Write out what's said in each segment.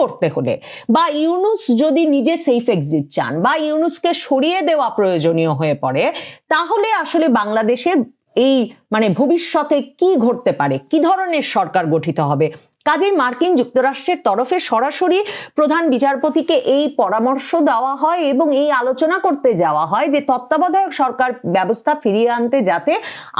করতে হলে, বা ইউনূস যদি নিজে সেফ এক্সিট চান, বা ইউনূসকে সরিয়ে দেওয়া প্রয়োজনীয় হয়ে পড়ে, তাহলে আসলে বাংলাদেশের এই ভবিষ্যতে কি ঘটতে পারে, কি ধরনের সরকার গঠিত হবে। কাজেই মার্কিন যুক্তরাষ্ট্রের তরফে সরাসরি প্রধান বিচারপতিকে এই পরামর্শ দেওয়া হয় এবং এই আলোচনা করতে যাওয়া হয় যে তত্ত্বাবধায়ক সরকার ব্যবস্থা ফিরিয়ে আনতে যাতে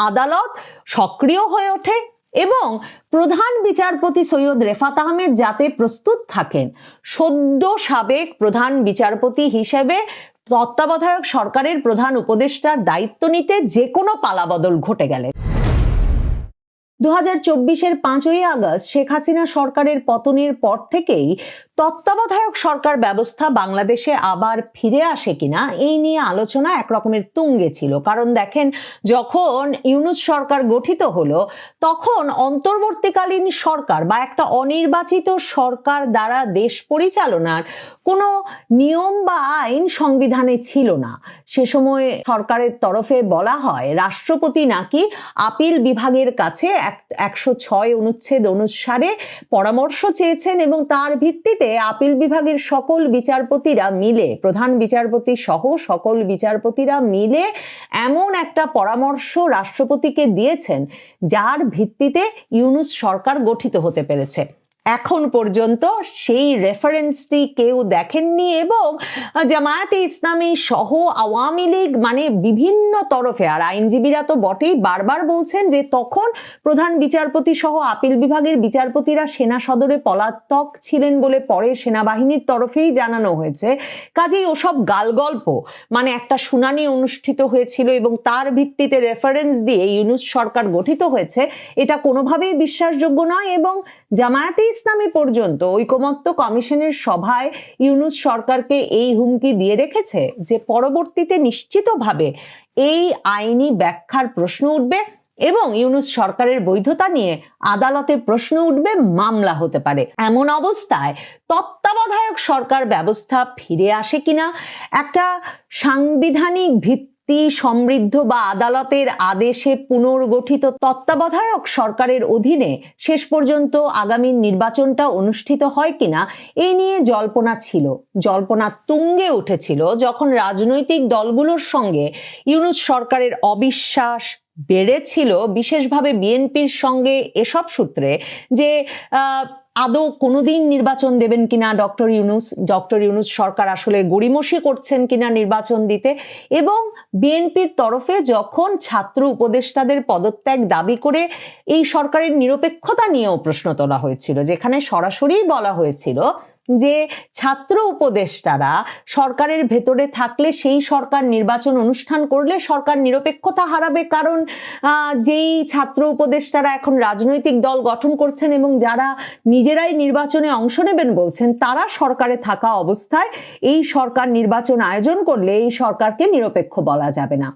আদালত সক্রিয় হয়ে ওঠে এবং প্রধান বিচারপতি সৈয়দ রেফাত আহমেদ যাতে প্রস্তুত থাকেন সদ্য সাবেক প্রধান বিচারপতি হিসেবে তত্ত্বাবধায়ক সরকারের প্রধান উপদেষ্টার দায়িত্ব নিতে যে কোনো পালাবদল ঘটে গেলে। 2024-এর 5ই আগস্ট শেখ হাসিনা সরকারের পতনের পর থেকেই তত্ত্বাবধায়ক সরকার ব্যবস্থা বাংলাদেশে আবার ফিরে আসে কিনা এই নিয়ে আলোচনা একরকমের তুঙ্গে ছিল। কারণ দেখেন, যখন ইউনূস সরকার গঠিত হলো তখন অন্তর্বর্তীকালীন সরকার বা একটা অনির্বাচিত সরকার দ্বারা দেশ পরিচালনার কোনো নিয়ম বা আইন সংবিধানে ছিল না। সে সময় সরকারের তরফে বলা হয় রাষ্ট্রপতি নাকি আপিল বিভাগের কাছে 106 অনুচ্ছেদ অনুসারে পরামর্শ চেয়েছেন এবং তার ভিত্তিতে আপিল বিভাগের সকল বিচারপতিরা মিলে, প্রধান বিচারপতি সহ সকল বিচারপতিরা মিলে এমন একটা পরামর্শ রাষ্ট্রপতিকে দিয়েছেন যার ভিত্তিতে ইউনূস সরকার গঠিত হতে পেরেছে। এখন পর্যন্ত সেই রেফারেন্সটি কেউ দেখেননি এবং জামায়াতে ইসলামী সহ আওয়ামী লীগ বিভিন্ন তরফে, আর আইনজীবীরা তো বটেই, বারবার বলছেন যে তখন প্রধান বিচারপতি সহ আপিল বিভাগের বিচারপতিরা সেনা সদরে পলাতক ছিলেন বলে পরে সেনাবাহিনীর তরফেই জানানো হয়েছে। কাজেই ওসব গালগল্প, একটা শুনানি অনুষ্ঠিত হয়েছিল এবং তার ভিত্তিতে রেফারেন্স দিয়ে ইউনূস সরকার গঠিত হয়েছে, এটা কোনোভাবেই বিশ্বাসযোগ্য নয়। এবং জামায়াতে ইসলামী পর্যন্ত ঐকমত্য কমিশনের সভায় ইউনূস সরকারকে এই হুমকি দিয়ে রেখেছে যে পরবর্তীতে নিশ্চিতভাবে এই আইনি ব্যাখ্যার প্রশ্ন উঠবে এবং ইউনূস সরকারের বৈধতা নিয়ে আদালতে প্রশ্ন উঠবে, মামলা হতে পারে। এমন অবস্থায় তত্ত্বাবধায়ক সরকার ব্যবস্থা ফিরে আসে কিনা, একটা সাংবিধানিক ভিত্তি সমৃদ্ধ বা আদালতের আদেশে পুনর্গঠিত তত্ত্বাবধায়ক সরকারের অধীনে শেষ পর্যন্ত আগামী নির্বাচনটা অনুষ্ঠিত হয় কিনা, এই নিয়ে জল্পনা ছিল, জল্পনা তুঙ্গে উঠেছিল যখন রাজনৈতিক দলগুলোর সঙ্গে ইউনূস সরকারের অবিশ্বাস বেড়েছিল, বিশেষভাবে বিএনপির সঙ্গে এসব সূত্রে যে আদৌ কোনোদিন নির্বাচন দেবেন কিনা ডক্টর ইউনূস সরকার আসলে গড়িমসি করছেন কিনা নির্বাচন দিতে, এবং বিএনপির তরফে যখন ছাত্র উপদেষ্টাদের পদত্যাগ দাবি করে এই সরকারের নিরপেক্ষতা নিয়েও প্রশ্ন তোলা হয়েছিল, যেখানে সরাসরি বলা হয়েছিল যে ছাত্র উপদেষ্টারা সরকারের ভেতরে থাকলে সেই সরকার নির্বাচন অনুষ্ঠান করলে সরকার নিরপেক্ষতা হারাবে, কারণ যেই ছাত্র উপদেষ্টারা এখন রাজনৈতিক দল গঠন করছেন এবং যারা নিজেরাই নির্বাচনে অংশ নেবেন বলছেন, তারা সরকারে থাকা অবস্থায় এই সরকার নির্বাচন আয়োজন করলে এই সরকারকে নিরপেক্ষ বলা যাবে না।